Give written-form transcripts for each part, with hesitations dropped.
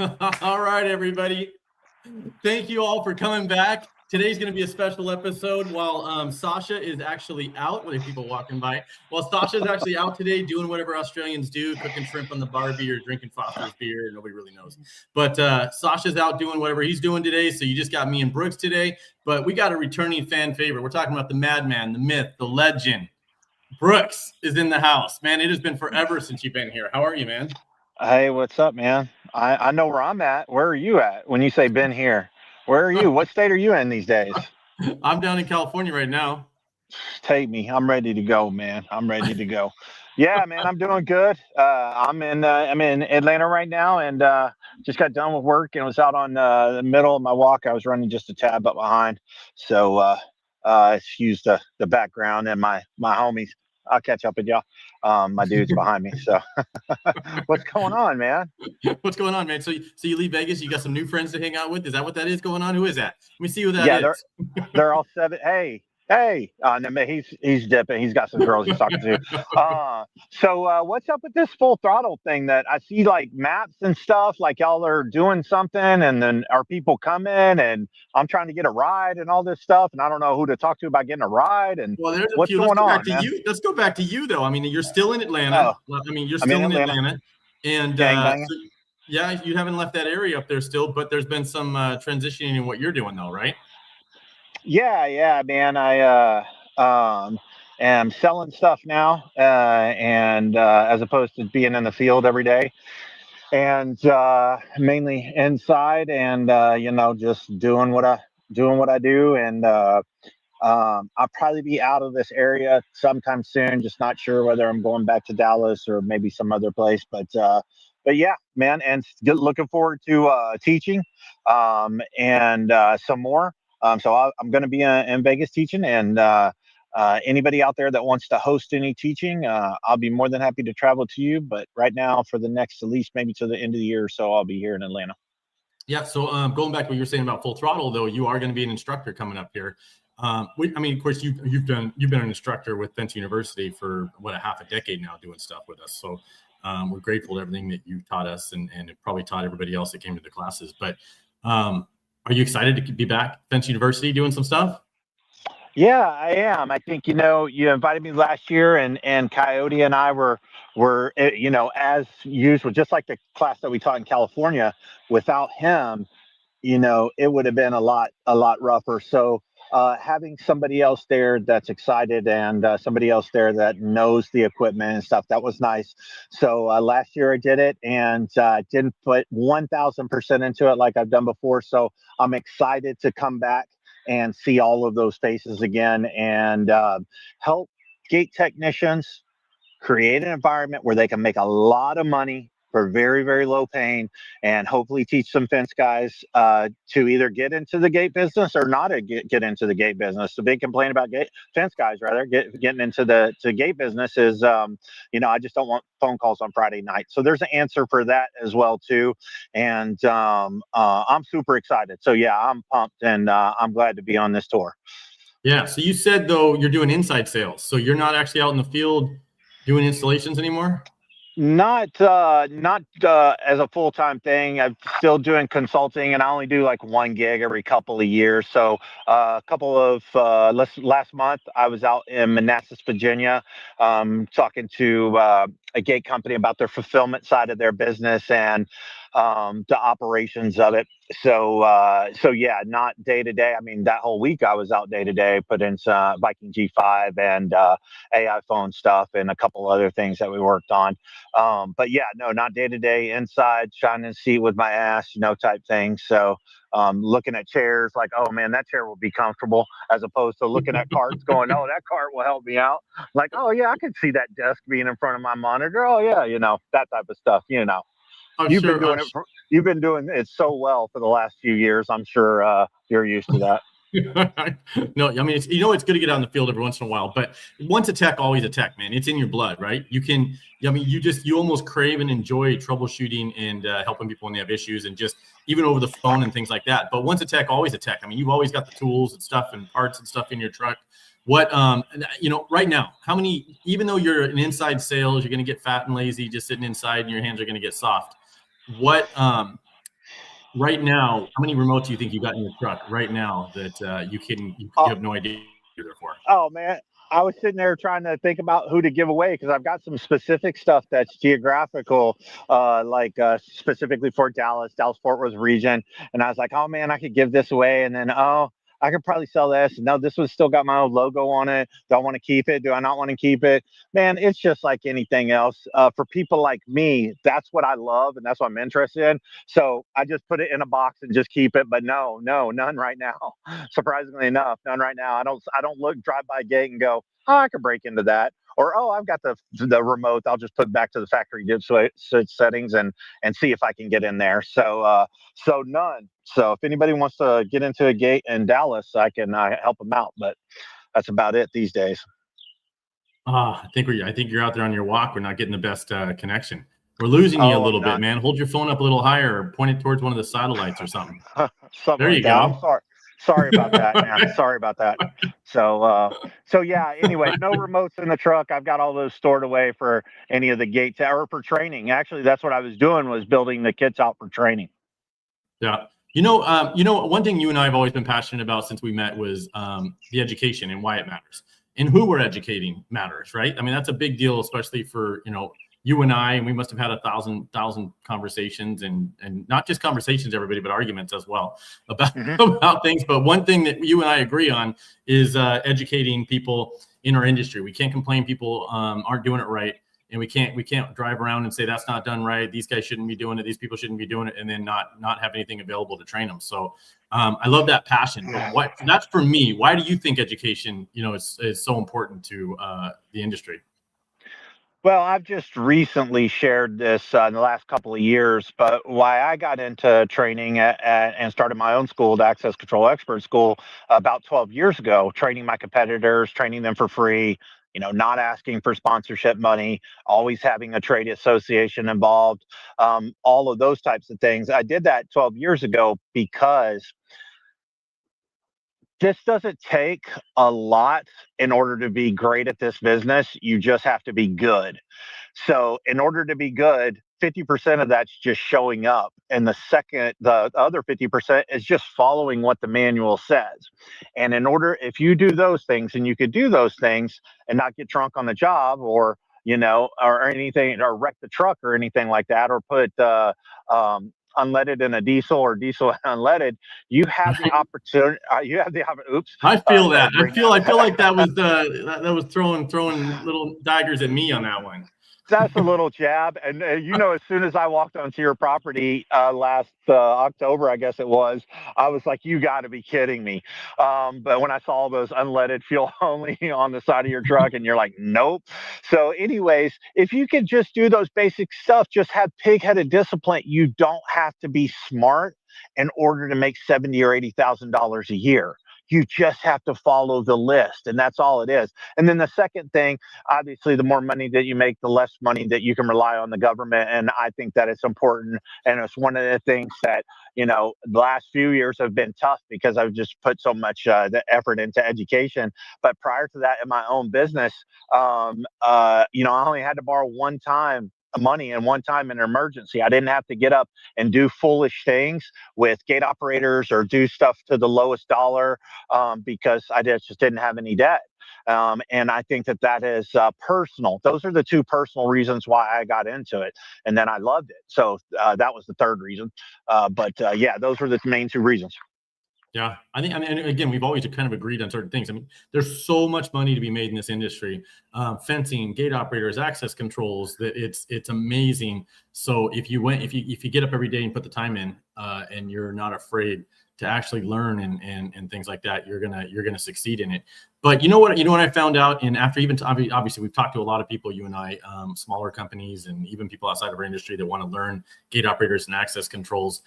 All right, everybody. Thank you all for coming back. Today's going to be a special episode while Sasha is actually out. What are people walking by? Well, Sasha's actually out today doing whatever Australians do, cooking shrimp on the barbie or drinking Foster's beer. Nobody really knows. But Sasha's out doing whatever he's doing today. So you just got me and Brooks today. But we got a returning fan favorite. We're talking about the madman, the myth, the legend. Brooks is in the house. Man, it has been forever since you've been here. How are you, man? Hey, what's up, man? I know where I'm at. Where are you at when you say been here? Where are you? What state are you in these days? I'm down in California right now. Take me. I'm ready to go, man. I'm ready to go. Yeah, man, I'm doing good. I'm in Atlanta right now, and just got done with work and was out on the middle of my walk. I was running just a tad up behind, so excuse the background and my homies. I'll catch up with y'all. My dude's behind me. So, what's going on, man? What's going on, man? So you leave Vegas, you got some new friends to hang out with. Is that what that is going on? Who is that? Let me see who that Yeah, is. they're all seven. Hey. No, man, he's dipping. He's got some girls he's talking to. So what's up with this full throttle thing that I see like maps and stuff? Like y'all are doing something, and then are people coming? And I'm trying to get a ride and all this stuff, and I don't know who to talk to about getting a ride. And Well, there's a what's few. Let's going go back on, to man? you. Let's go back to you, though. I mean, you're still in Atlanta. Oh, I mean, you're I'm in still in Atlanta. Atlanta, and Gang banging. so, yeah, you haven't left that area up there still. But there's been some transitioning in what you're doing, though, right? Yeah, man. Am selling stuff now, and as opposed to being in the field every day, and mainly inside, and just doing what I do, and I'll probably be out of this area sometime soon. Just not sure whether I'm going back to Dallas or maybe some other place, but yeah, man, and looking forward to teaching, and some more. I'm going to be in Vegas teaching, and anybody out there that wants to host any teaching, I'll be more than happy to travel to you. But right now, for the next, at least maybe to the end of the year or so, I'll be here in Atlanta. Yeah. So going back to what you were saying about Full Throttle, though, you are going to be an instructor coming up here. I mean, of course, you've been an instructor with Fence University for what, a half a decade now, doing stuff with us. So we're grateful to everything that you taught us, and it probably taught everybody else that came to the classes. But are you excited to be back at Fence University doing some stuff? Yeah, I am. I think you invited me last year, and Coyote and I were as usual, just like the class that we taught in California. Without him, it would have been a lot rougher. So having somebody else there that's excited, and somebody else there that knows the equipment and stuff, that was nice. So last year I did it, and didn't put 1,000% into it like I've done before. So I'm excited to come back and see all of those faces again, and help gate technicians create an environment where they can make a lot of money for very, very low pain, and hopefully teach some fence guys to either get into the gate business or not to get into the gate business. The big complaint about fence guys, rather, getting into the gate business is, I just don't want phone calls on Friday night. So there's an answer for that as well too, and I'm super excited. So yeah, I'm pumped, and I'm glad to be on this tour. Yeah. So you said, though, you're doing inside sales, so you're not actually out in the field doing installations anymore? Not as a full-time thing. I'm still doing consulting, and I only do like one gig every couple of years. So a couple of last month, I was out in Manassas, Virginia, talking to a gate company about their fulfillment side of their business, and the operations of it. So yeah, not day to day. I mean, that whole week I was out day to day, put in some Viking G5 and AI phone stuff, and a couple other things that we worked on. But yeah, no, not day to day, inside, shining seat with my ass, type thing. So looking at chairs like, oh man, that chair will be comfortable, as opposed to looking at carts going, oh, that cart will help me out. Like, oh yeah, I could see that desk being in front of my monitor. Oh yeah, that type of stuff. You've been doing it so well for the last few years. I'm sure you're used to that. No, I mean, it's good to get out in the field every once in a while, but once a tech, always a tech, man. It's in your blood, right? You almost crave and enjoy troubleshooting and helping people when they have issues, and just even over the phone and things like that. But once a tech, always a tech. I mean, you've always got the tools and stuff and parts and stuff in your truck. What, right now, how many, even though you're an inside sales, you're going to get fat and lazy just sitting inside, and your hands are going to get soft. What, right now, how many remotes do you think you got in your truck right now that you have no idea what they're for? Oh man, I was sitting there trying to think about who to give away because I've got some specific stuff that's geographical, specifically for Dallas Fort Worth region, and I was like, oh man, I could give this away, and then I could probably sell this. No, this one's still got my old logo on it. Do I want to keep it? Do I not want to keep it? Man, it's just like anything else. For people like me, that's what I love and that's what I'm interested in. So I just put it in a box and just keep it. But no, none right now. Surprisingly enough, none right now. I don't look drive by a gate and go, oh, I could break into that. Or oh, I've got the remote. I'll just put it back to the factory settings and see if I can get in there. So none. So if anybody wants to get into a gate in Dallas, I can help them out. But that's about it these days. I think you're out there on your walk. We're not getting the best connection. We're losing you a little bit, man. Hold your phone up a little higher, or point it towards one of the satellites or something. There you go. I'm sorry about that, man. Sorry about that. So yeah. Anyway, no remotes in the truck. I've got all those stored away for any of the gates or for training. Actually, that's what I was doing, was building the kits out for training. Yeah. One thing you and I have always been passionate about since we met was the education and why it matters, and who we're educating matters, right? I mean, that's a big deal, especially for you and I, and we must have had 1,000 conversations and not just conversations, everybody, but arguments as well about things. But one thing that you and I agree on is educating people in our industry. We can't complain people aren't doing it right. And we can't drive around and say that's not done right. These guys shouldn't be doing it. These people shouldn't be doing it, and then not have anything available to train them. So I love that passion. But that's for me. Why do you think education, is so important to the industry? Well, I've just recently shared this in the last couple of years, but why I got into training and started my own school, the Access Control Expert School, about 12 years ago, training my competitors, training them for free, not asking for sponsorship money, always having a trade association involved, all of those types of things. I did that 12 years ago because this doesn't take a lot in order to be great at this business. You just have to be good. So in order to be good, 50% of that's just showing up. And the other 50% is just following what the manual says. And if you do those things, and you could do those things and not get drunk on the job or anything, or wreck the truck or anything like that, or put unleaded in a diesel or diesel unleaded, you have the opportunity. Oops. I feel that. I feel like that was throwing little daggers at me on that one. That's a little jab. And as soon as I walked onto your property last October, I guess it was, I was like, you got to be kidding me. But when I saw those unleaded fuel only on the side of your truck, and you're like, nope. So anyways, if you could just do those basic stuff, just have pig-headed discipline. You don't have to be smart in order to make $70,000 or $80,000 a year. You just have to follow the list, and that's all it is. And then the second thing, obviously, the more money that you make, the less money that you can rely on the government. And I think that it's important. And it's one of the things that, the last few years have been tough because I've just put so much the effort into education. But prior to that, in my own business, I only had to borrow money and one time in an emergency. I didn't have to get up and do foolish things with gate operators or do stuff to the lowest dollar because I just didn't have any debt. And I think that is personal. Those are the two personal reasons why I got into it. And then I loved it. So that was the third reason. Yeah, those were the main two reasons. Yeah, I mean, again, we've always kind of agreed on certain things. I mean, there's so much money to be made in this industry, fencing, gate operators, access controls. That it's amazing. So if you get up every day and put the time in, and you're not afraid to actually learn and things like that, you're gonna succeed in it. But you know what I found out, and after obviously we've talked to a lot of people, you and I, smaller companies and even people outside of our industry that want to learn gate operators and access controls.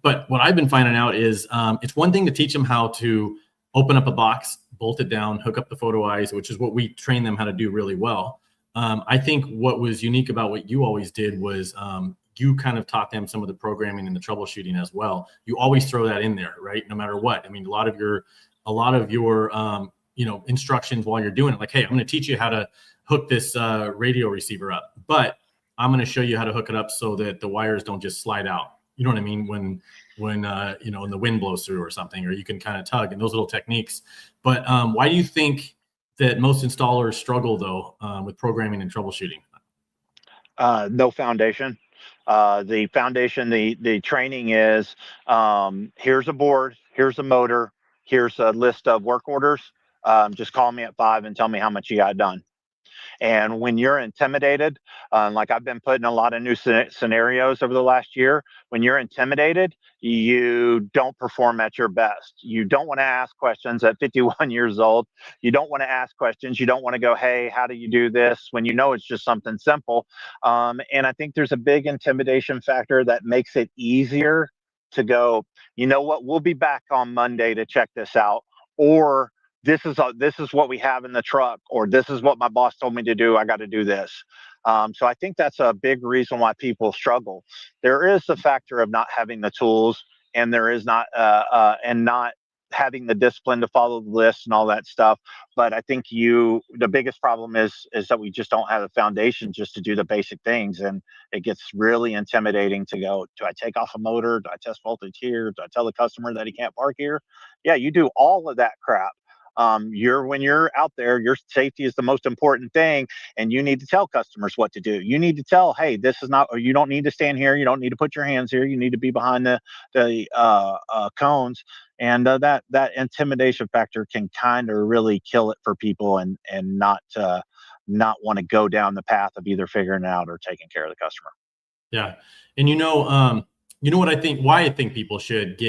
But what I've been finding out is it's one thing to teach them how to open up a box, bolt it down, hook up the photo eyes, which is what we train them how to do really well. I think what was unique about what you always did was you kind of taught them some of the programming and the troubleshooting as well. You always throw that in there, right? No matter what. I mean, a lot of your instructions while you're doing it, like, hey, I'm going to teach you how to hook this radio receiver up, but I'm going to show you how to hook it up so that the wires don't just slide out. you know what I mean, when you know, when the wind blows through or something, or you can kind of tug, and those little techniques. But why do you think that most installers struggle though with programming and troubleshooting? No foundation. The foundation, the training is, here's a board, here's a motor, here's a list of work orders. Just call me at 5 and tell me how much you got done. And when you're intimidated, like I've been put in a lot of new scenarios over the last year, when you're intimidated, you don't perform at your best. You don't want to ask questions at 51 years old. You don't want to ask questions. You don't want to go, hey, how do you do this? When you know it's just something simple. And I think there's a big intimidation factor that makes it easier to go, you know what, we'll be back on Monday to check this out. Or this is what we have in the truck, or this is what my boss told me to do. I got to do this. So I think that's a big reason why people struggle. There is the factor of not having the tools, and there is not and not having the discipline to follow the list and all that stuff. But I think the biggest problem is that we just don't have a foundation just to do the basic things, and it gets really intimidating to go, do I take off a motor? Do I test voltage here? Do I tell the customer that he can't park here? Yeah, you do all of that crap. When you're out there, your safety is the most important thing, and you need to tell customers what to do. You need to tell, hey, this is not, or you don't need to stand here, you don't need to put your hands here, you need to be behind the cones. And that intimidation factor can kind of really kill it for people, and not want to go down the path of either figuring it out or taking care of the customer. Yeah. And you know what I think, why I think people should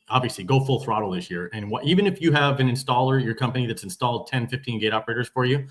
obviously go full throttle this year. And even if you have an installer, your company that's installed 10, 15 gate operators for you,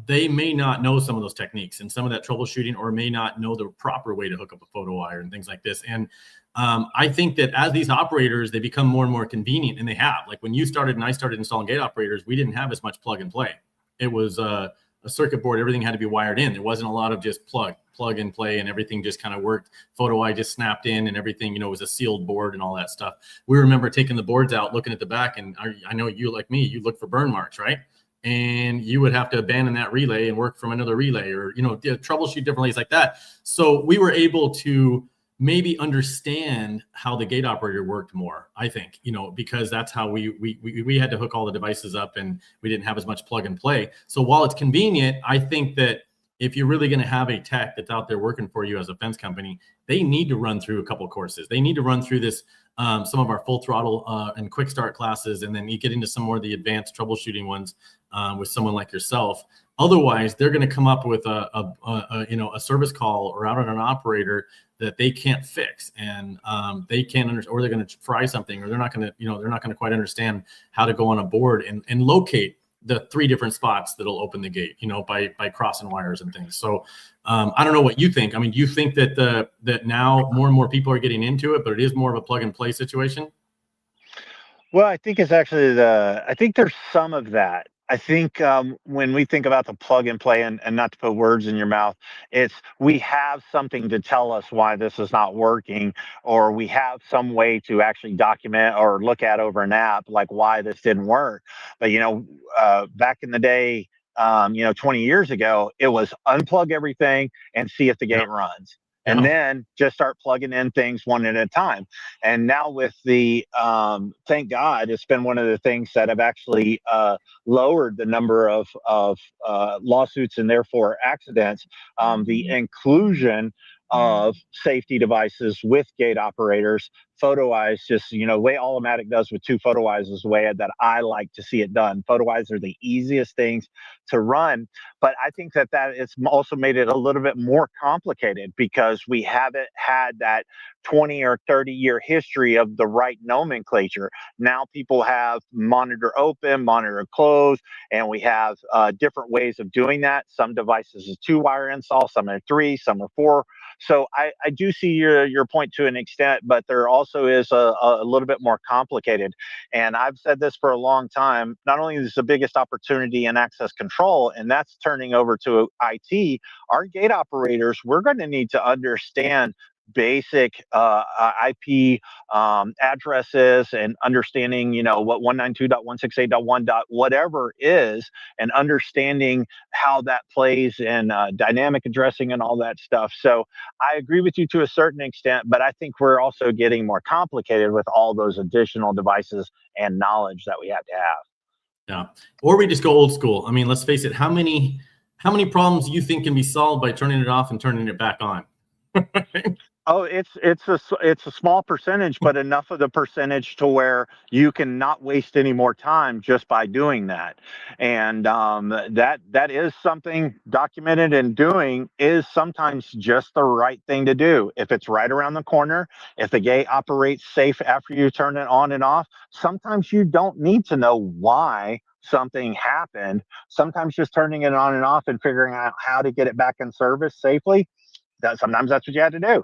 they may not know some of those techniques and some of that troubleshooting, or may not know the proper way to hook up a photo wire and things like this. And I think that as these operators, they become more and more convenient, and they have, like when you started and I started installing gate operators, we didn't have as much plug and play. It was a circuit board, everything had to be wired in. There wasn't a lot of just plug and play, and everything just kind of worked. Photo eye just snapped in, and everything, you know, was a sealed board and all that stuff. We remember taking the boards out, looking at the back, and I know you, like me, you look for burn marks, right? And you would have to abandon that relay and work from another relay, or, you know, troubleshoot different ways like that. So we were able to maybe understand how the gate operator worked more, I think, you know, because that's how we had to hook all the devices up, and we didn't have as much plug and play. So while it's convenient, I think that if you're really going to have a tech that's out there working for you as a fence company, they need to run through a couple of courses. They need to run through this, some of our full throttle and quick start classes, and then you get into some more of the advanced troubleshooting ones with someone like yourself. Otherwise, they're going to come up with a service call or out on an operator that they can't fix, and they can't understand, or they're going to fry something, or they're not going to quite understand how to go on a board and locate the 3 different spots that'll open the gate, you know, by crossing wires and things. So I don't know what you think. I mean, do you think that that now more and more people are getting into it, but it is more of a plug and play situation? Well, I think it's actually I think there's some of that. I think when we think about the plug and play, and not to put words in your mouth, it's we have something to tell us why this is not working, or we have some way to actually document or look at over an app, like why this didn't work. But, back in the day, 20 years ago, it was unplug everything and see if the Yeah. gate runs. And Yeah. then just start plugging in things one at a time. And now with thank God, it's been one of the things that have actually lowered the number of lawsuits and therefore accidents. The inclusion of safety devices with gate operators. Photo eyes, just the way Automatic does with 2 photo eyes is the way that I like to see it done. Photo eyes are the easiest things to run, but I think that it's also made it a little bit more complicated because we haven't had that 20 or 30-year history of the right nomenclature. Now people have monitor open, monitor close, and we have different ways of doing that. Some devices is 2-wire install, some are 3, some are 4. So I do see your point to an extent, but there also is a little bit more complicated. And I've said this for a long time. Not only is the biggest opportunity in access control, and that's turning over to IT, our gate operators, we're going to need to understand basic IP addresses and understanding, what 192.168.1. Whatever is, and understanding how that plays in dynamic addressing and all that stuff. So I agree with you to a certain extent, but I think we're also getting more complicated with all those additional devices and knowledge that we have to have. Yeah. Or we just go old school. I mean, let's face it. How many problems do you think can be solved by turning it off and turning it back on? Oh, it's a small percentage, but enough of the percentage to where you can not waste any more time just by doing that. And that is something documented, and doing is sometimes just the right thing to do. If it's right around the corner, if the gate operates safe after you turn it on and off, sometimes you don't need to know why something happened. Sometimes just turning it on and off and figuring out how to get it back in service safely, sometimes that's what you had to do.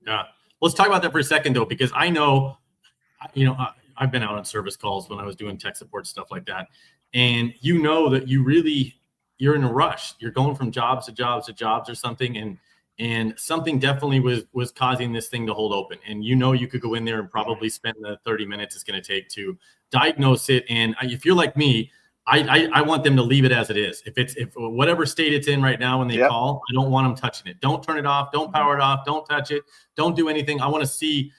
Yeah. Let's talk about that for a second, though, because I know, I've been out on service calls when I was doing tech support stuff like that. And that you're in a rush. You're going from jobs to jobs to jobs or something. And something definitely was causing this thing to hold open. And you could go in there and probably spend the 30 minutes it's going to take to diagnose it. And if you're like me, I want them to leave it as it is. If whatever state it's in right now when they call, I don't want them touching it. Don't turn it off. Don't power it off. Don't touch it. Don't do anything. I want to see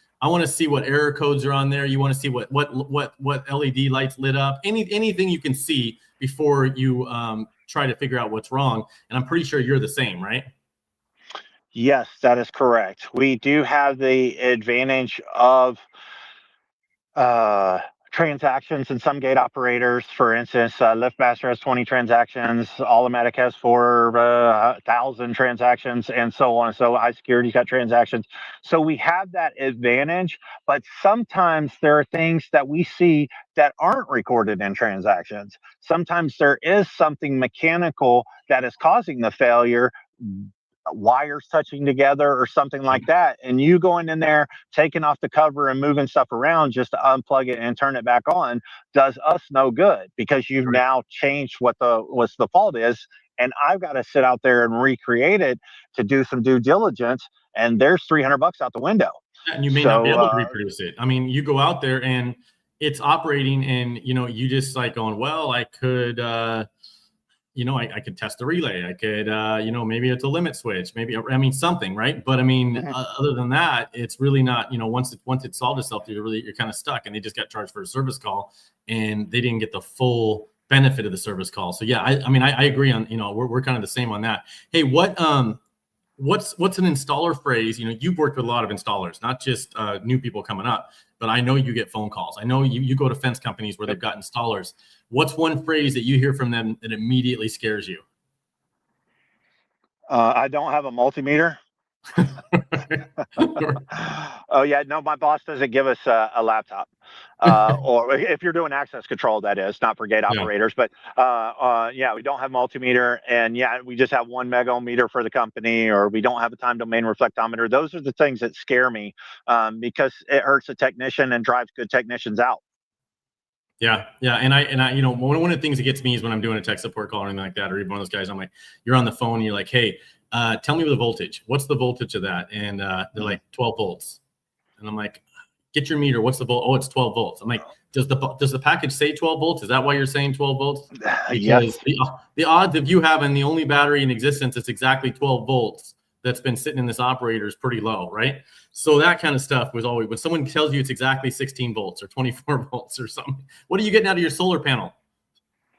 what error codes are on there. You want to see what LED lights lit up. Anything you can see before you try to figure out what's wrong. And I'm pretty sure you're the same, right? Yes, that is correct. We do have the advantage of transactions in some gate operators. For instance, LiftMaster has 20 transactions, Automatic has 4,000 transactions, and so on. So high security's got transactions. So we have that advantage, but sometimes there are things that we see that aren't recorded in transactions. Sometimes there is something mechanical that is causing the failure, wires touching together or something like that, and you going in there, taking off the cover and moving stuff around just to unplug it and turn it back on does us no good, because you've now changed what the fault is, and I've got to sit out there and recreate it to do some due diligence, and there's $300 out the window. And you may not be able to reproduce it. I mean, you go out there and it's operating, and you just like going, well, I could I could test the relay. I could, maybe it's a limit switch, something, right? But other than that, it's really not, once it solved itself, you're kind of stuck, and they just got charged for a service call, and they didn't get the full benefit of the service call. So yeah, I agree on, we're kind of the same on that. Hey, what's an installer phrase? You've worked with a lot of installers, not just new people coming up, but I know you get phone calls. I know you go to fence companies where they've got installers. What's one phrase that you hear from them that immediately scares you? I don't have a multimeter. Oh yeah, no, my boss doesn't give us a laptop, or if you're doing access control, that is not for gate operators. But we don't have multimeter, and we just have 1 megometer for the company, or we don't have a time domain reflectometer. Those are the things that scare me, because it hurts the technician and drives good technicians out. Yeah. And I, one of the things that gets me is when I'm doing a tech support call or anything like that, or even one of those guys, I'm like, you're on the phone and you're like, hey, tell me the voltage. What's the voltage of that? And they're like 12 volts. And I'm like, get your meter. What's the volt? Oh, it's 12 volts. I'm like, does the package say 12 volts? Is that why you're saying 12 volts? Because the odds of you having the only battery in existence that's exactly 12 volts that's been sitting in this operator is pretty low, right? So that kind of stuff was always, when someone tells you it's exactly 16 volts or 24 volts or something, what are you getting out of your solar panel?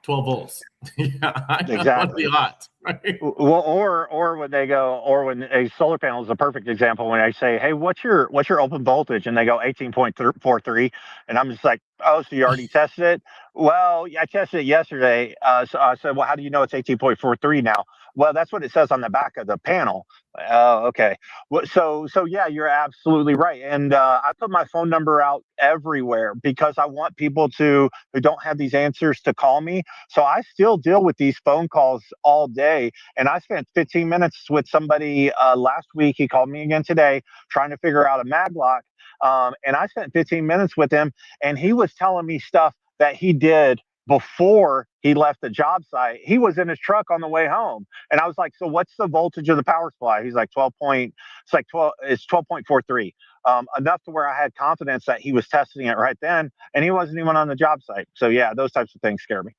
12 volts. Exactly. The odds, right? Well, or when they go, or when a solar panel is a perfect example, when I say, hey, what's your open voltage? And they go 18.43. And I'm just like, oh, so you already tested it? Well, I tested it yesterday. So I said, well, how do you know it's 18.43 now? Well, that's what it says on the back of the panel. Oh, okay. Well, so yeah, you're absolutely right. And I put my phone number out everywhere because I want people who don't have these answers to call me. So I still deal with these phone calls all day. And I spent 15 minutes with somebody last week. He called me again today trying to figure out a maglock. And I spent 15 minutes with him, and he was telling me stuff that he did before he left the job site, he was in his truck on the way home. And I was like, so what's the voltage of the power supply? He's like 12.43. Enough to where I had confidence that he was testing it right then, and he wasn't even on the job site. So yeah, those types of things scare me.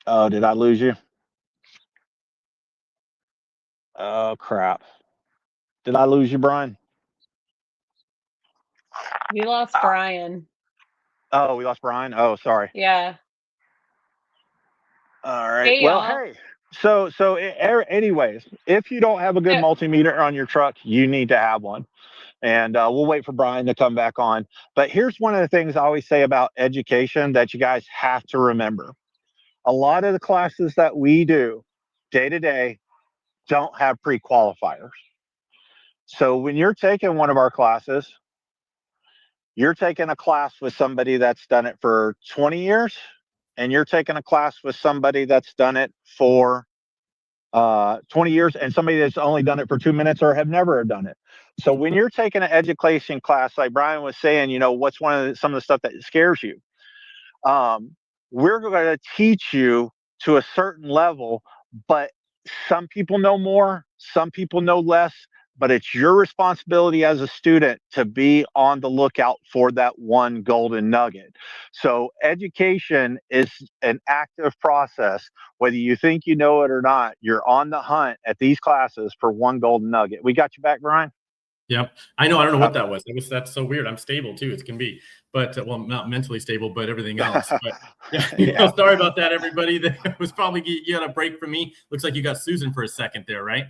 Oh, did I lose you? Oh crap. Did I lose you, Brian? We lost Brian. Oh, we lost Brian. Oh, sorry. Yeah. All right. Hey, Well, y'all. hey. So anyways, if you don't have a good multimeter on your truck, you need to have one. And we'll wait for Brian to come back on. But here's one of the things I always say about education that you guys have to remember. A lot of the classes that we do day to day don't have pre-qualifiers. So when you're taking one of our classes, you're taking a class with somebody that's done it for 20 years, and you're taking a class with somebody that's done it for 20 years, and somebody that's only done it for 2 minutes or have never done it. So when you're taking an education class, like Brian was saying, what's some of the stuff that scares you? We're going to teach you to a certain level, but some people know more, some people know less, but it's your responsibility as a student to be on the lookout for that one golden nugget. So education is an active process. Whether you think you know it or not, you're on the hunt at these classes for one golden nugget. We got you back, Brian? Yep. I know. I don't know what that was. That's so weird. I'm stable too. It can be, but well, not mentally stable, but everything else. But yeah, sorry about that, everybody. That was probably you got a break from me. Looks like you got Susan for a second there, right?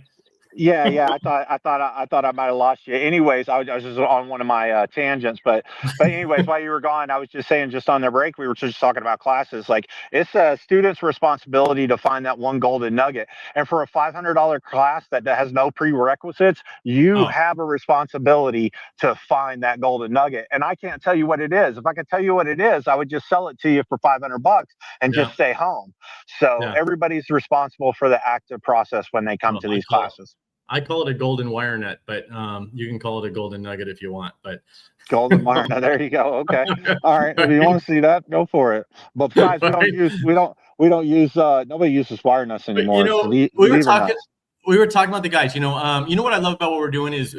Yeah. I thought I might have lost you. Anyways, I was just on one of my tangents, but anyways, while you were gone, I was just saying, just on the break, we were just talking about classes. Like, it's a student's responsibility to find that one golden nugget. And for a $500 class that has no prerequisites, you have a responsibility to find that golden nugget. And I can't tell you what it is. If I could tell you what it is, I would just sell it to you for $500 and just stay home. So everybody's responsible for the active process when they come to these classes. I call it a golden wire net, but you can call it a golden nugget if you want. But golden wire net, there you go. Okay, all right. If you want to see that, go for it. But besides, we don't use nobody uses wire nuts anymore. But, we were talking about the guys. You know what I love about what we're doing is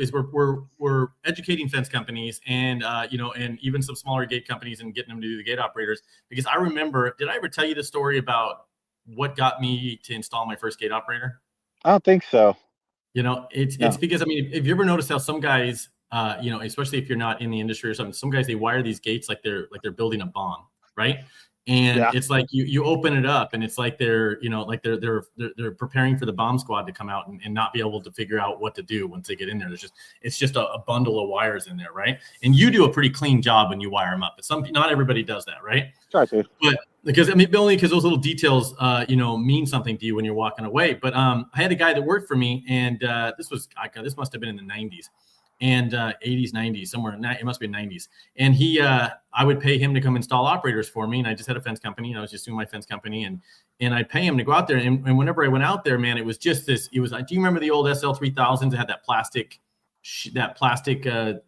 we're educating fence companies and and even some smaller gate companies and getting them to do the gate operators. Because I remember, did I ever tell you the story about what got me to install my first gate operator? I don't think so. It's because, I mean, if you ever notice how some guys, especially if you're not in the industry or something, some guys, they wire these gates like they're building a bomb, right? And it's like you open it up and it's like they're preparing for the bomb squad to come out and not be able to figure out what to do once they get in there. It's just a bundle of wires in there, right? And you do a pretty clean job when you wire them up. But not everybody does that, right? Try to. But because only because those little details mean something to you when you're walking away. But I had a guy that worked for me, and this must have been in the 90s and 80s, 90s, somewhere in that. It must be 90s. And I would pay him to come install operators for me. And I just had a fence company, and I was just doing my fence company, and I'd pay him to go out there. And whenever I went out there, man, it was just this. It was like, do you remember the old SL3000s that had that plastic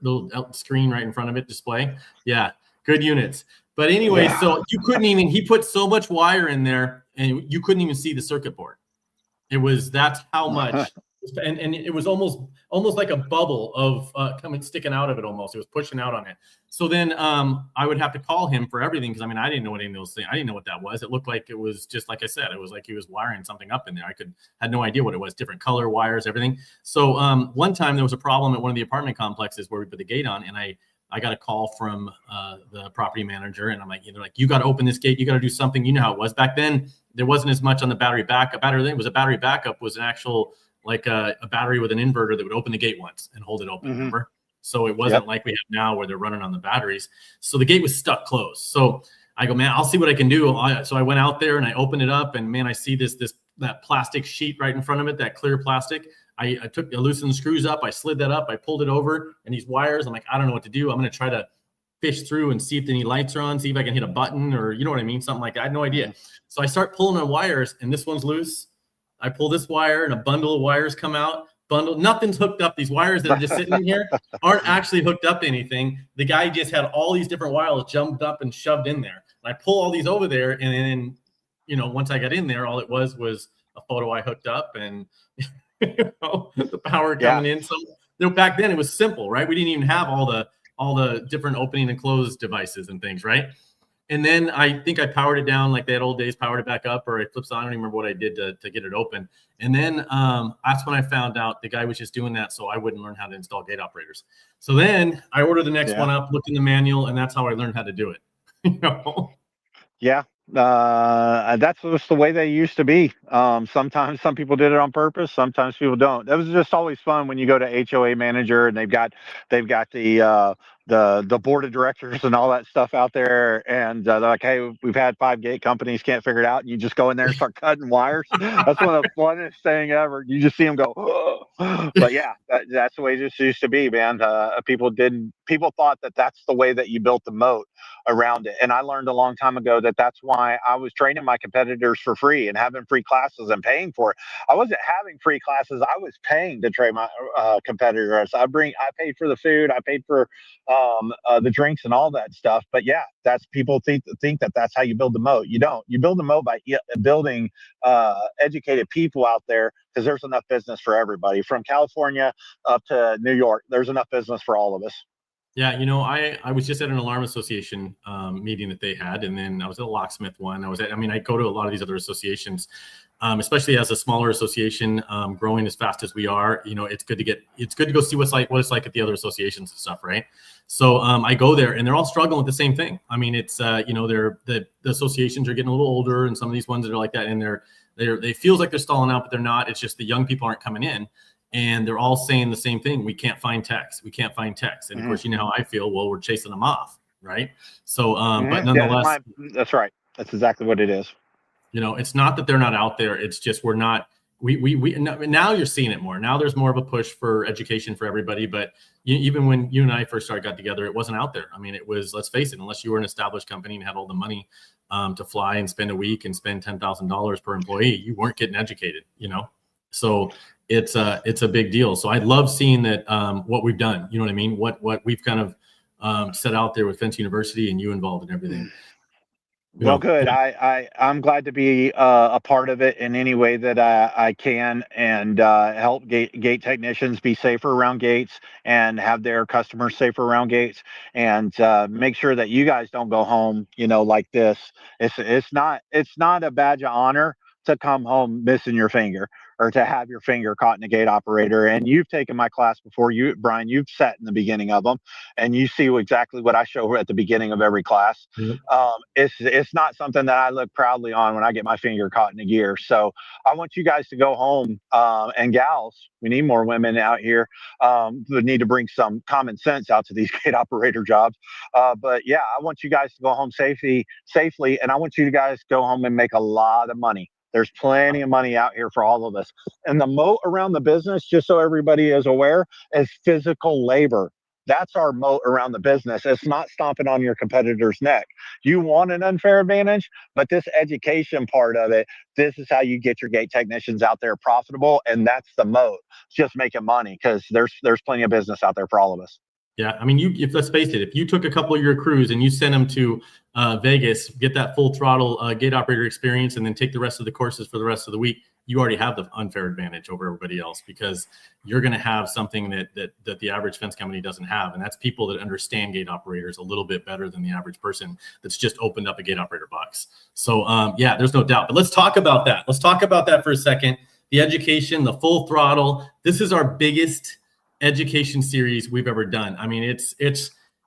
little screen right in front of it display? Yeah, good units. But anyway, so you couldn't even. He put so much wire in there, and you couldn't even see the circuit board. That's how much. And it was almost like a bubble of sticking out of it. Almost, it was pushing out on it. So then I would have to call him for everything because I didn't know what any of those things. I didn't know what that was. It looked like it was just like I said. It was like he was wiring something up in there. I had no idea what it was. Different color wires, everything. So one time there was a problem at one of the apartment complexes where we put the gate on, and I got a call from the property manager, and I'm like, you got to open this gate. You got to do something. You know how it was back then. There wasn't as much on the battery backup. It was a battery backup was an actual like a battery with an inverter that would open the gate once and hold it open. Mm-hmm. Remember? So it wasn't like we have now where they're running on the batteries. So the gate was stuck closed. So I go, man, I'll see what I can do. So I went out there and I opened it up, and man, I see that plastic sheet right in front of it, that clear plastic. I loosened the screws up. I slid that up. I pulled it over, and these wires, I'm like, I don't know what to do. I'm going to try to fish through and see if any lights are on, see if I can hit a button or, you know what I mean? Something like that. I had no idea. So I start pulling on wires, and this one's loose. I pull this wire, and a bundle of wires come out. bundle. Nothing's hooked up. These wires that are just sitting in here aren't actually hooked up to anything. The guy just had all these different wires jumped up and shoved in there. And I pull all these over there, and then, once I got in there, all it was a photo I hooked up and the power coming in. So back then it was simple, right? We didn't even have all the different opening and close devices and things, right? And then I think I powered it down like that old days, powered it back up, or I flipped on. I don't even remember what I did to get it open. And then that's when I found out the guy was just doing that so I wouldn't learn how to install gate operators. So then I ordered the next one up, looked in the manual, and that's how I learned how to do it. Yeah. That's just the way they used to be. Sometimes some people did it on purpose. Sometimes people don't. That was just always fun when you go to HOA manager and they've got the board of directors and all that stuff out there. And they're like, hey, we've had 5 gate companies, can't figure it out. And you just go in there and start cutting wires. That's one of the funnest thing ever. You just see them go, oh. But yeah, that's the way it just used to be, man. People thought that that's the way that you built the moat around it. And I learned a long time ago that that's why I was training my competitors for free and having free classes and paying for it. I wasn't having free classes. I was paying to train my competitors. I paid for the food. I paid for the drinks and all that stuff. But yeah, that's people think that that's how you build the moat. You don't. You build the moat by building educated people out there, because there's enough business for everybody. From California up to New York, there's enough business for all of us. Yeah, I was just at an alarm association meeting that they had, and then I was at a locksmith one. I go to a lot of these other associations, especially as a smaller association, growing as fast as we are. It's good to go see what it's like at the other associations and stuff, right? So I go there, and they're all struggling with the same thing. I mean, it's the associations are getting a little older, and some of these ones that are like that, and they feels like they're stalling out, but they're not. It's just the young people aren't coming in. And they're all saying the same thing. We can't find techs. We can't find techs. And of course, how I feel. Well, we're chasing them off, right? So, but nonetheless, that's right. That's exactly what it is. It's not that they're not out there. It's just we're not. We now you're seeing it more. Now there's more of a push for education for everybody. But even when you and I first got together, it wasn't out there. I mean, it was. Let's face it. Unless you were an established company and had all the money to fly and spend a week and spend $10,000 per employee, you weren't getting educated. So it's a big deal. So I love seeing that what we've done. You know what I mean? What we've kind of set out there with Fence University and you involved in everything. Well, good. I'm glad to be a part of it in any way that I can, and help gate technicians be safer around gates and have their customers safer around gates, and make sure that you guys don't go home, like this. It's not a badge of honor to come home missing your finger, or to have your finger caught in a gate operator. And you've taken my class before. Brian, you've sat in the beginning of them, and you see exactly what I show at the beginning of every class. Mm-hmm. It's not something that I look proudly on when I get my finger caught in a gear. So I want you guys to go home, and gals, we need more women out here. We need to bring some common sense out to these gate operator jobs. But yeah, I want you guys to go home safely, and I want you guys to go home and make a lot of money. There's plenty of money out here for all of us. And the moat around the business, just so everybody is aware, is physical labor. That's our moat around the business. It's not stomping on your competitor's neck. You want an unfair advantage, but this education part of it, this is how you get your gate technicians out there profitable. And that's the moat. It's just making money, because there's plenty of business out there for all of us. Yeah, I mean, if let's face it, if you took a couple of your crews and you sent them to Vegas, get that full throttle gate operator experience, and then take the rest of the courses for the rest of the week, you already have the unfair advantage over everybody else, because you're going to have something that the average fence company doesn't have, and that's people that understand gate operators a little bit better than the average person that's just opened up a gate operator box. So yeah, there's no doubt. But let's talk about that. Let's talk about that for a second. The education, the full throttle. This is our biggest education series we've ever done. I mean, it's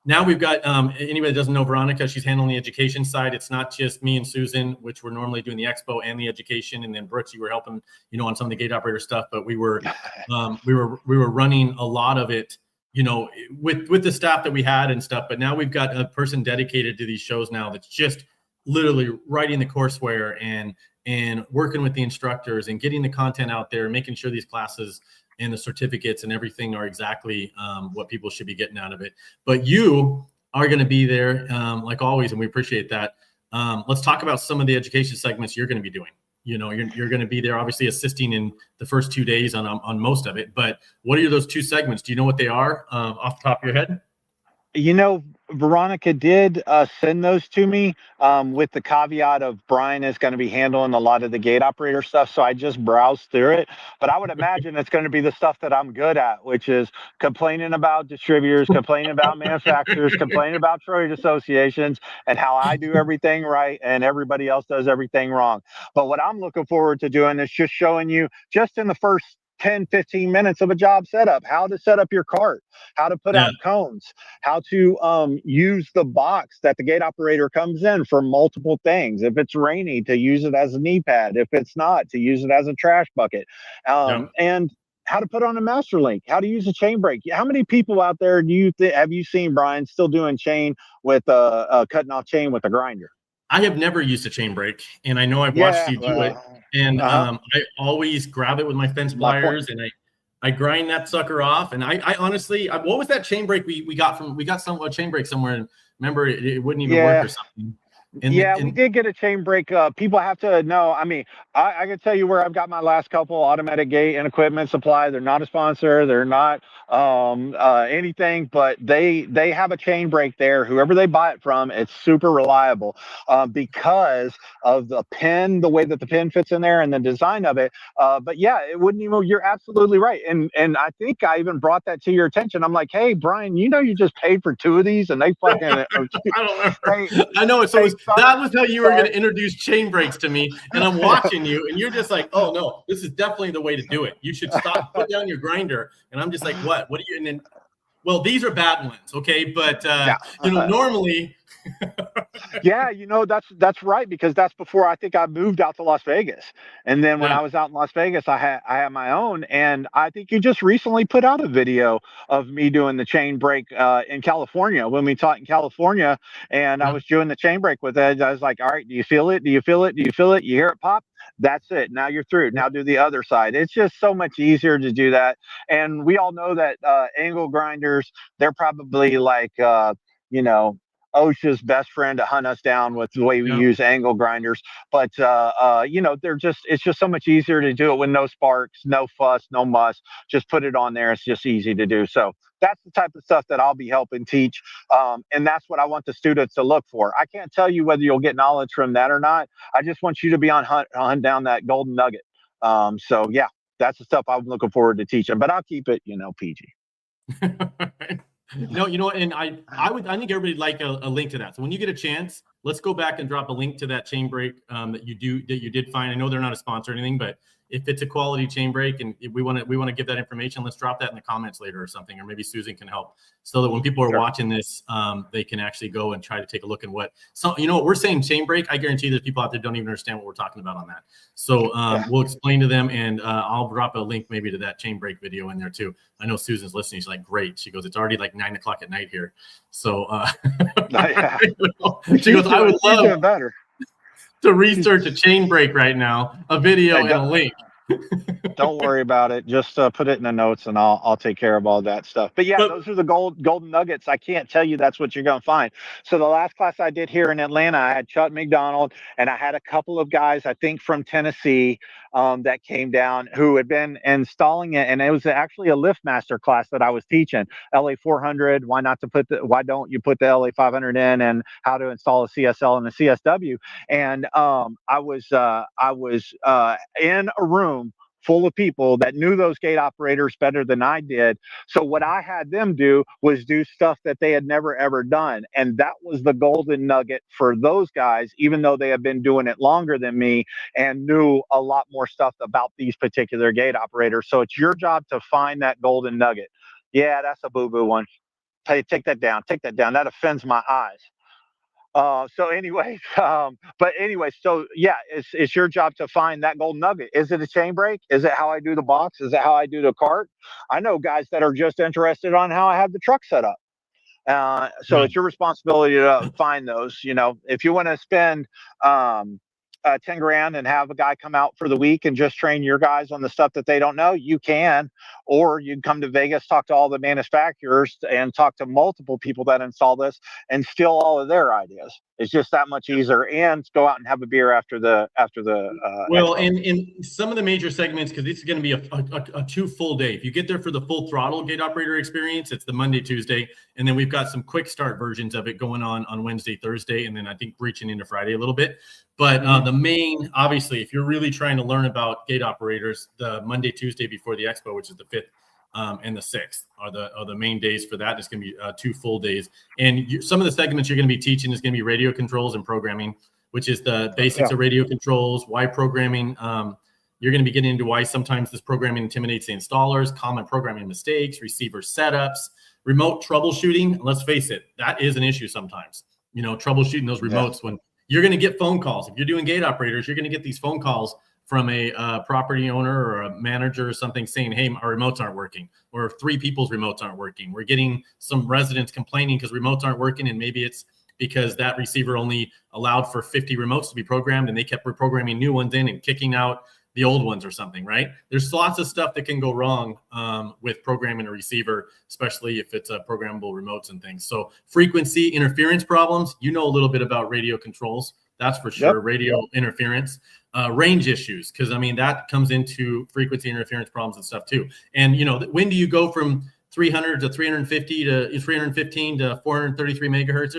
now we've got anybody that doesn't know Veronica, she's handling the education side. It's not just me and Susan, which we're normally doing the expo and the education, and then Brooks, you were helping on some of the gate operator stuff, but we were running a lot of it with the staff that we had and stuff. But now we've got a person dedicated to these shows now that's just literally writing the courseware and working with the instructors and getting the content out there, making sure these classes and the certificates and everything are exactly what people should be getting out of it. But you are going to be there like always, and we appreciate that. Let's talk about some of the education segments you're going to be doing. you're going to be there, obviously assisting in the first 2 days on most of it. But what are those two segments? Do you know what they are off the top of your head? Veronica did send those to me with the caveat of Brian is going to be handling a lot of the gate operator stuff. So I just browsed through it. But I would imagine it's going to be the stuff that I'm good at, which is complaining about distributors, complaining about manufacturers, complaining about trade associations, and how I do everything right and everybody else does everything wrong. But what I'm looking forward to doing is just showing you, just in the first 10, 15 minutes of a job setup, how to set up your cart, how to put out cones, how to use the box that the gate operator comes in for multiple things. If it's rainy, to use it as a knee pad. If it's not, to use it as a trash bucket. And how to put on a master link, how to use a chain brake. How many people out there have you seen, Brian, still doing chain with cutting off chain with a grinder? I have never used a chain brake, and I know I've watched you do it. And I always grab it with my fence pliers, and I grind that sucker off. And I honestly, what was that chain brake we got some chain brake somewhere, and remember it wouldn't even work or something. We did get a chain brake. People have to know. I mean, I can tell you where I've got my last couple automatic gate and equipment supply. They're not a sponsor. They're not anything, but they have a chain brake there. Whoever they buy it from, it's super reliable because of the pin, the way that the pin fits in there, and the design of it. But yeah, it wouldn't even. You're absolutely right. And I think I even brought that to your attention. I'm like, hey, Brian, you just paid for 2 of these, and they fucking. I don't remember. I know. So that was how you were going to introduce chain brakes to me, and I'm watching you, and you're just like, oh no, this is definitely the way to do it. You should put down your grinder. And I'm just like, what do you? And then, well, these are bad ones, okay, but normally. That's right, because that's before I think I moved out to Las Vegas. And then when I was out in Las Vegas, I had my own, and I think you just recently put out a video of me doing the chain brake in California when we taught in California, and I was doing the chain brake with it. I was like, all right, do you feel it? Do you feel it? Do you feel it? You hear it pop? That's it. Now you're through. Now do the other side. It's just so much easier to do that. And we all know that angle grinders, they're probably like OSHA's best friend to hunt us down with the way we use angle grinders. But it's just so much easier to do it with no sparks, no fuss, no muss. Just put it on there. It's just easy to do. So that's the type of stuff that I'll be helping teach. And that's what I want the students to look for. I can't tell you whether you'll get knowledge from that or not. I just want you to be on hunt down that golden nugget. So yeah, that's the stuff I'm looking forward to teaching, but I'll keep it, PG. No, and I think everybody'd like a link to that. So when you get a chance, let's go back and drop a link to that chain brake that you did find. I know they're not a sponsor or anything, but if it's a quality chain brake and we want to give that information, let's drop that in the comments later or something, or maybe Susan can help, so that when people are watching this, they can actually go and try to take a look at what we're saying chain brake. I guarantee there's people out there don't even understand what we're talking about on that. So we'll explain to them, and I'll drop a link maybe to that chain brake video in there too. I know Susan's listening. She's like, great. She goes, it's already like 9 o'clock at night here. So she goes, I would love better to research a chain brake right now, a video and a link. Don't worry about it. Just put it in the notes, and I'll take care of all that stuff. But yeah, those are the golden nuggets. I can't tell you that's what you're going to find. So the last class I did here in Atlanta, I had Chuck McDonald, and I had a couple of guys, I think from Tennessee, that came down who had been installing it, and it was actually a lift master class that I was teaching. LA 400. Why don't you put the LA 500 in, and how to install a CSL and a CSW? And I was in a room full of people that knew those gate operators better than I did. So what I had them do was do stuff that they had never, ever done. And that was the golden nugget for those guys, even though they had been doing it longer than me and knew a lot more stuff about these particular gate operators. So it's your job to find that golden nugget. Yeah, that's a boo-boo one. Hey, take that down. Take that down. That offends my eyes. So yeah, it's your job to find that golden nugget. Is it a chain brake? Is it how I do the box? Is it how I do the cart? I know guys that are just interested on how I have the truck set up. It's your responsibility to find those. If you want to spend 10 grand and have a guy come out for the week and just train your guys on the stuff that they don't know, you can. Or you can come to Vegas, talk to all the manufacturers, and talk to multiple people that install this and steal all of their ideas. It's just that much easier, and go out and have a beer after the Well, expo. in some of the major segments, because this is going to be a 2 full day. If you get there for the full throttle gate operator experience, it's the Monday, Tuesday, and then we've got some quick start versions of it going on Wednesday, Thursday, and then I think breaching into Friday a little bit. But the main, obviously, if you're really trying to learn about gate operators, the Monday, Tuesday before the expo, which is the 5th and the 6th, are the main days for that. It's going to be 2 full days, and some of the segments you're going to be teaching is going to be radio controls and programming, which is the basics of radio controls, why programming. You're going to be getting into why sometimes this programming intimidates the installers, common programming mistakes, receiver setups, remote troubleshooting. Let's face it, that is an issue sometimes. Troubleshooting those remotes when you're going to get phone calls. If you're doing gate operators, you're going to get these phone calls from a property owner or a manager or something saying, hey, our remotes aren't working, or 3 people's remotes aren't working. We're getting some residents complaining because remotes aren't working, and maybe it's because that receiver only allowed for 50 remotes to be programmed, and they kept reprogramming new ones in and kicking out the old ones or something, right? There's lots of stuff that can go wrong with programming a receiver, especially if it's programmable remotes and things. So frequency interference problems, a little bit about radio controls, that's for sure. Radio interference, range issues, because that comes into frequency interference problems and stuff too. And when do you go from 300 to 350 to 315 to 433 megahertz?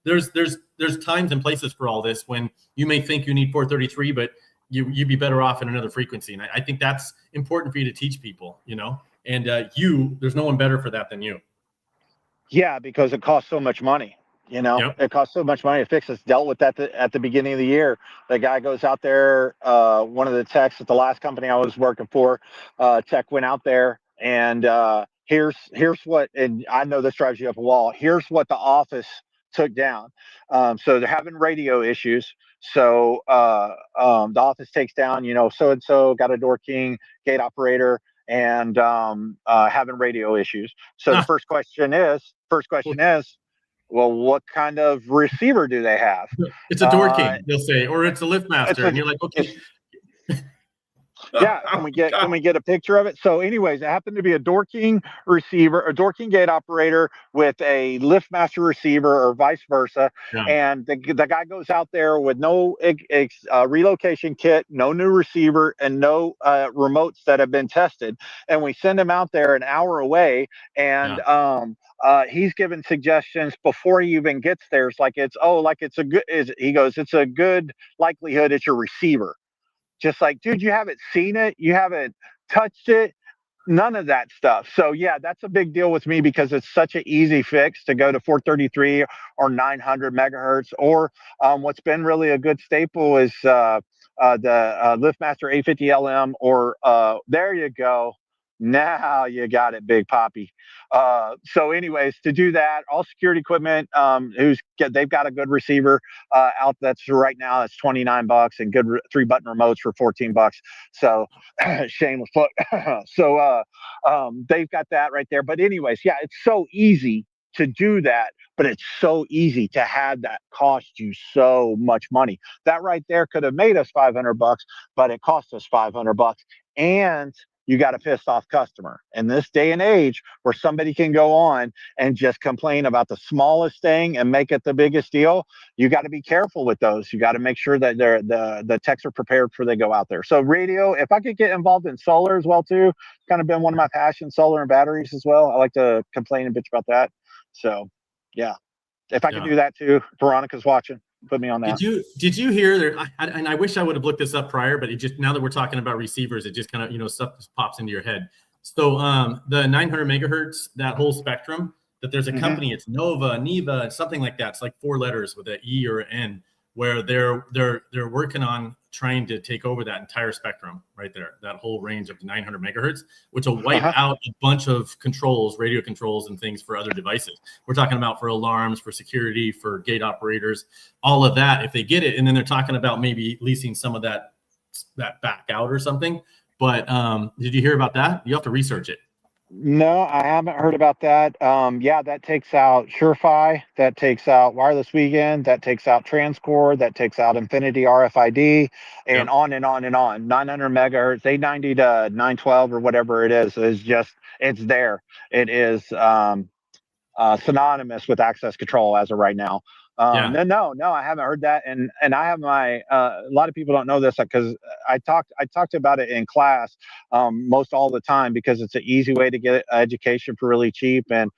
There's times and places for all this when you may think you need 433, but you'd be better off in another frequency. And I think that's important for you to teach people, and there's no one better for that than you. Yeah, because it costs so much money. It costs so much money to fix this. Dealt with that at the beginning of the year. The guy goes out there. One of the techs at the last company I was working for, tech went out there, and here's what, and I know this drives you up a wall. Here's what the office took down. So they're having radio issues. So the office takes down, so-and-so got a door king, gate operator, and having radio issues. So the first question is, well, what kind of receiver do they have? It's a door king, they'll say, or it's a lift master, and you're like, okay. Yeah, can we get a picture of it? So anyways, it happened to be a door king receiver, a door king gate operator with a lift master receiver, or vice versa. And the guy goes out there with no relocation kit, no new receiver, and no remotes that have been tested. And we send him out there an hour away, and he's given suggestions before he even gets there. He goes, it's a good likelihood it's your receiver. Just like, dude, you haven't seen it, you haven't touched it, none of that stuff. So yeah, that's a big deal with me, because it's such an easy fix to go to 433 or 900 megahertz. Or what's been really a good staple is the LiftMaster 850 LM, or there you go. Now you got it, Big Poppy. So anyways, to do that, all security equipment, they've got a good receiver out that's right now, it's $29, and good 3-button remotes for $14. So shameless plug. So they've got that right there. But anyways, yeah, it's so easy to do that, but it's so easy to have that cost you so much money. That right there could have made us $500, but it cost us $500, and you got a pissed off customer. In this day and age where somebody can go on and just complain about the smallest thing and make it the biggest deal, you got to be careful with those. You got to make sure that the techs are prepared before they go out there. So radio, if I could get involved in solar as well too, kind of been one of my passions, solar and batteries as well. I like to complain and bitch about that. So yeah, if I could do that too, Veronica's watching. Put me on that. Did you hear there? And I wish I would have looked this up prior, but it just, now that we're talking about receivers, it just kind of, stuff just pops into your head. So the 900 megahertz, that whole spectrum, that there's a company, it's Nova, Neva, something like that. It's like 4 letters with an E or an N, where they're working on trying to take over that entire spectrum right there, that whole range of 900 megahertz, which will wipe out a bunch of controls, radio controls and things for other devices. We're talking about for alarms, for security, for gate operators, all of that, if they get it. And then they're talking about maybe leasing some of that back out or something. But did you hear about that? You have to research it. No, I haven't heard about that. Yeah, that takes out Surefire, that takes out Wireless Weekend, that takes out Transcore, that takes out Infinity RFID, and on and on and on. 900 megahertz, 890 to 912 or whatever it is just, it's there. It is synonymous with access control as of right now. No, I haven't heard that, and I have my. A lot of people don't know this because I talked about it in class most all the time because it's an easy way to get education for really cheap and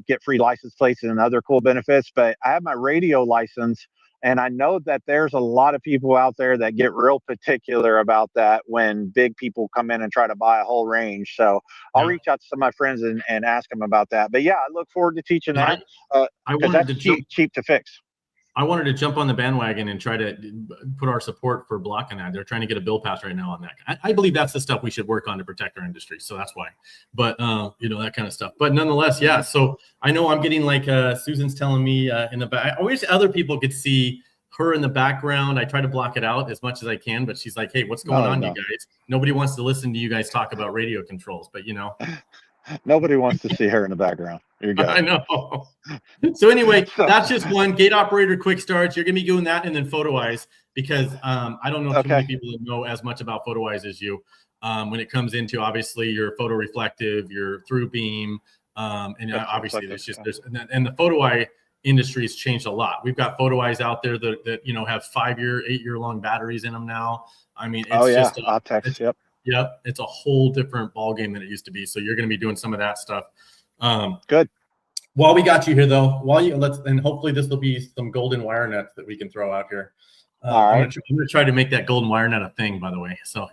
get free license plates and other cool benefits. But I have my radio license, and I know that there's a lot of people out there that get real particular about that when big people come in and try to buy a whole range. So I'll reach out to some of my friends and ask them about that. But yeah, I look forward to teaching that because that's cheap to fix. I wanted to jump on the bandwagon and try to put our support for blocking that. They're trying to get a bill passed right now on that. I believe that's the stuff we should work on to protect our industry. So that's why. But, that kind of stuff. But nonetheless, yeah. So I know I'm getting like Susan's telling me in the back. I wish other people could see her in the background. I try to block it out as much as I can. But she's like, hey, what's going on, you guys? Nobody wants to listen to you guys talk about radio controls. But, Nobody wants to see her in the background. Here you go. I know. So anyway, that's just one gate operator quick starts. You're going to be doing that and then photo eyes because I don't know too many people that know as much about photo eyes as you. When it comes into obviously your photo reflective, your through beam, and obviously and the photo eye industry has changed a lot. We've got photo eyes out there that have 5-year, 8-year long batteries in them now. I mean, it's just optics. Yep, it's a whole different ball game than it used to be. So you're going to be doing some of that stuff. Good. While we got you here, though, and hopefully this will be some golden wire nets that we can throw out here. All right. I'm going to try to make that golden wire net a thing, by the way. So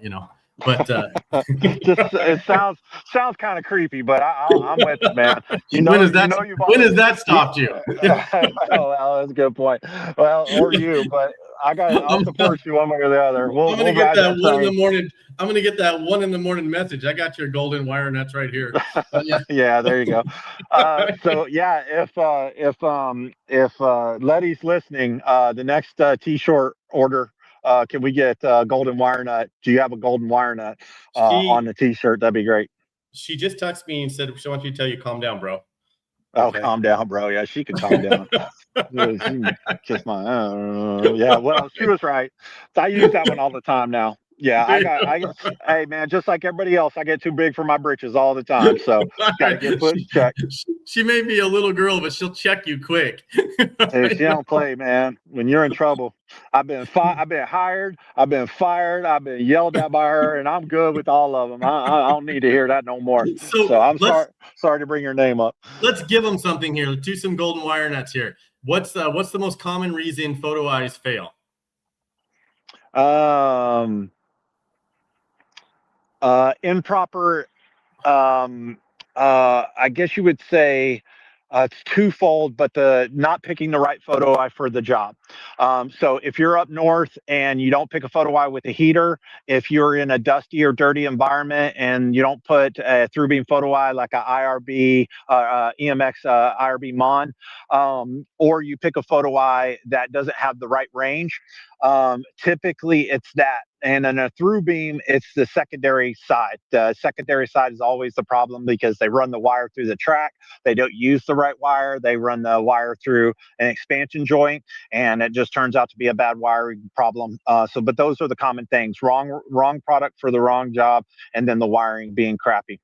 but it sounds kind of creepy, but I'm with it, man. When has that stopped you? Well, that's a good point. Well, or you, but I'll support you one way or the other. I'm going to get that 1 in the morning. I'm going to get that 1 in the morning message. I got your golden wire nets right here. Yeah, there you go. So yeah, if Letty's listening, the next T-shirt order, can we get golden wire nut? Do you have a golden wire nut on the T-shirt? That'd be great. She just texted me and said she wants me to tell you, calm down, bro. Okay. Oh, calm down, bro. Yeah, she can calm down. Kiss my. Yeah, well, she was right. So I use that one all the time now. Yeah, hey, man, just like everybody else, I get too big for my britches all the time. So gotta get put in check. She may be a little girl, but she'll check you quick. Hey, she don't play, man. When you're in trouble, I've been hired, I've been fired, I've been yelled at by her, and I'm good with all of them. I don't need to hear that no more. So I'm sorry to bring your name up. Let's give them something here. Let's do some golden wire nuts here. What's the most common reason photo eyes fail? Improper, I guess you would say it's twofold, but the not picking the right photo eye for the job. So if you're up north and you don't pick a photo eye with a heater, if you're in a dusty or dirty environment and you don't put a through beam photo eye like a IRB, EMX IRB Mon, or you pick a photo eye that doesn't have the right range, typically it's that. And in a through beam, it's the secondary side. The secondary side is always the problem because they run the wire through the track. They don't use the right wire. They run the wire through an expansion joint, and it just turns out to be a bad wiring problem. But those are the common things: wrong product for the wrong job, and then the wiring being crappy.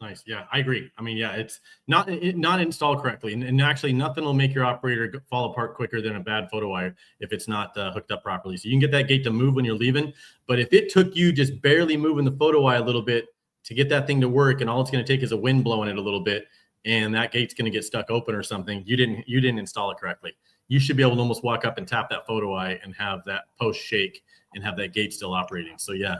Nice. Yeah, I agree. I mean, yeah, it's not installed correctly. And actually, nothing will make your operator fall apart quicker than a bad photo eye if it's not hooked up properly. So you can get that gate to move when you're leaving. But if it took you just barely moving the photo eye a little bit to get that thing to work, and all it's going to take is a wind blowing it a little bit, and that gate's going to get stuck open or something, you didn't install it correctly. You should be able to almost walk up and tap that photo eye and have that post shake and have that gate still operating. So, yeah.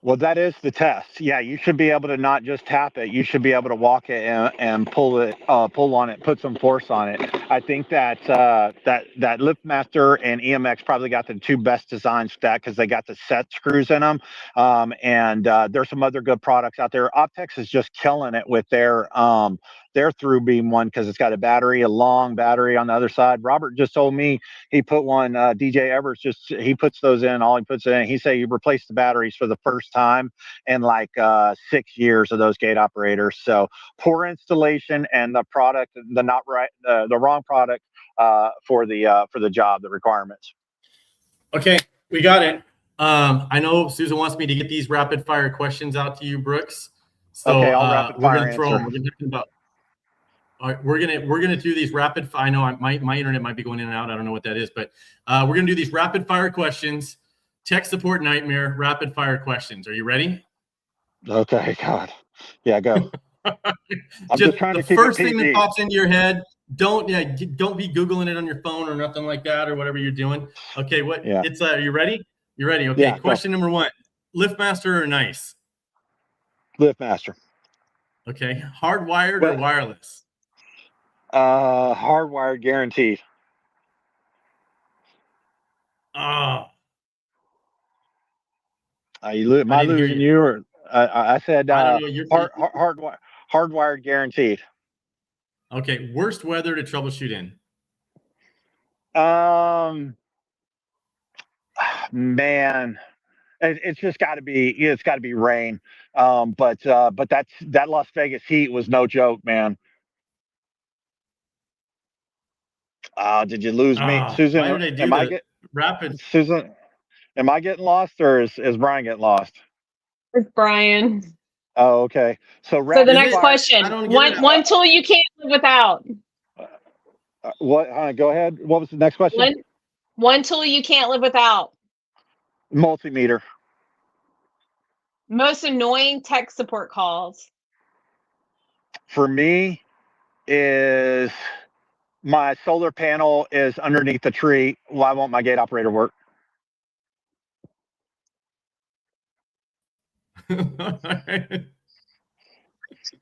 Well, that is the test. Yeah, you should be able to not just tap it. You should be able to walk it and pull on it, put some force on it. I think that LiftMaster and EMX probably got the two best designs for that because they got the set screws in them. And there's some other good products out there. Optex is just killing it with their through beam one because it's got a long battery on the other side. Robert just told me he put one, DJ Evers, he puts those in, all he puts in. He said he replaced the batteries for the first time in like 6 years of those gate operators. So poor installation and the product, the wrong product for the job, the requirements. Okay, we got it. I know Susan wants me to get these rapid fire questions out to you, Brooks. So okay, I'll rapid fire we're going to throw them. We're going to talk about. All right, we're gonna do these rapid. I know my internet might be going in and out. I don't know what that is, but we're gonna do these rapid fire questions. Tech support nightmare. Rapid fire questions. Are you ready? Okay, God. Yeah, go. I'm just trying the to keep first it thing that PG. pops into your head. Don't be Googling it on your phone or nothing like that or whatever you're doing. Okay, Yeah. are you ready? You're ready. Okay, Yeah, question number 1. LiftMaster or Nice? LiftMaster. Okay, hardwired or Well, wireless? hardwired guaranteed. Oh, Am I I didn't hear losing you. you, or I said I don't know. hardwired guaranteed. Okay, worst weather to troubleshoot in? Man, it's just got to be. It's got to be rain. But that Las Vegas heat was no joke, man. Did you lose me, Why Susan? did I do the rapid? Susan? Am I getting lost, or is Brian getting lost? It's Brian. Oh, okay. So So the rapid next fire. question. I don't get it. One tool you can't live without. What? Go ahead. What was the next question? One tool you can't live without. Multimeter. Most annoying tech support calls. For me, is my solar panel is underneath the tree. Why won't my gate operator work?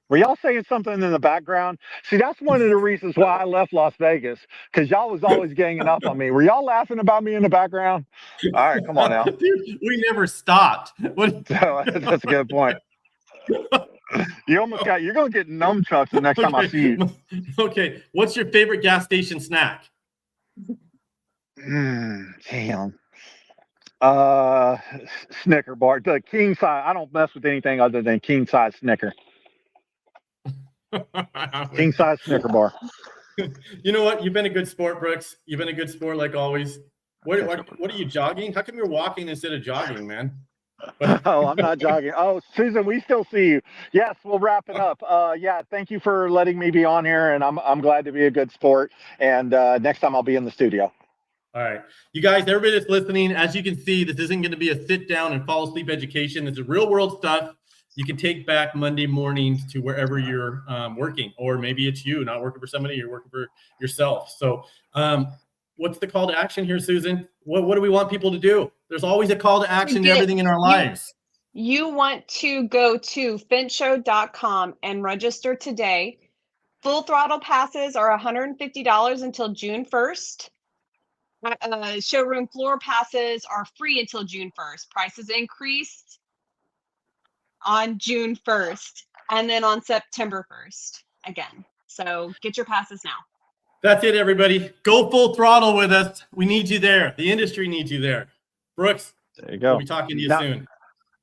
Were y'all saying something in the background? See, that's one of the reasons why I left Las Vegas, because y'all was always ganging up on me. Were y'all laughing about me in the background? All right, come on now. Dude, we never stopped. What? That's a good point. You're gonna get nunchucks the next time I see you. Okay, what's your favorite gas station snack? Damn. Snicker bar, the king size. I don't mess with anything other than king size Snicker. King size Snicker bar. You know what? You've been a good sport, Brooks. You've been a good sport like always. What are you jogging? How come you're walking instead of jogging, man? Oh, I'm not jogging. Oh, Susan, we still see you. Yes, we'll wrap it up. Yeah, thank you for letting me be on here, and I'm glad to be a good sport. And next time I'll be in the studio. All right. You guys, everybody that's listening, as you can see, this isn't going to be a sit down and fall asleep education. This is real world stuff you can take back Monday mornings to wherever you're working, or maybe it's you not working for somebody, you're working for yourself. So what's the call to action here, Susan? What do we want people to do? There's always a call to action to everything in our lives. You want to go to finshow.com and register today. Full throttle passes are $150 until June 1st. Showroom floor passes are free until June 1st. Prices increased on June 1st and then on September 1st again. So get your passes now. That's it, everybody. Go full throttle with us. We need you there. The industry needs you there. Brooks, there you go. We'll be talking to you soon.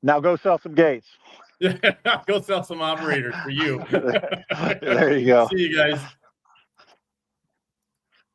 Now go sell some gates. Go sell some operators for you. There you go. See you guys.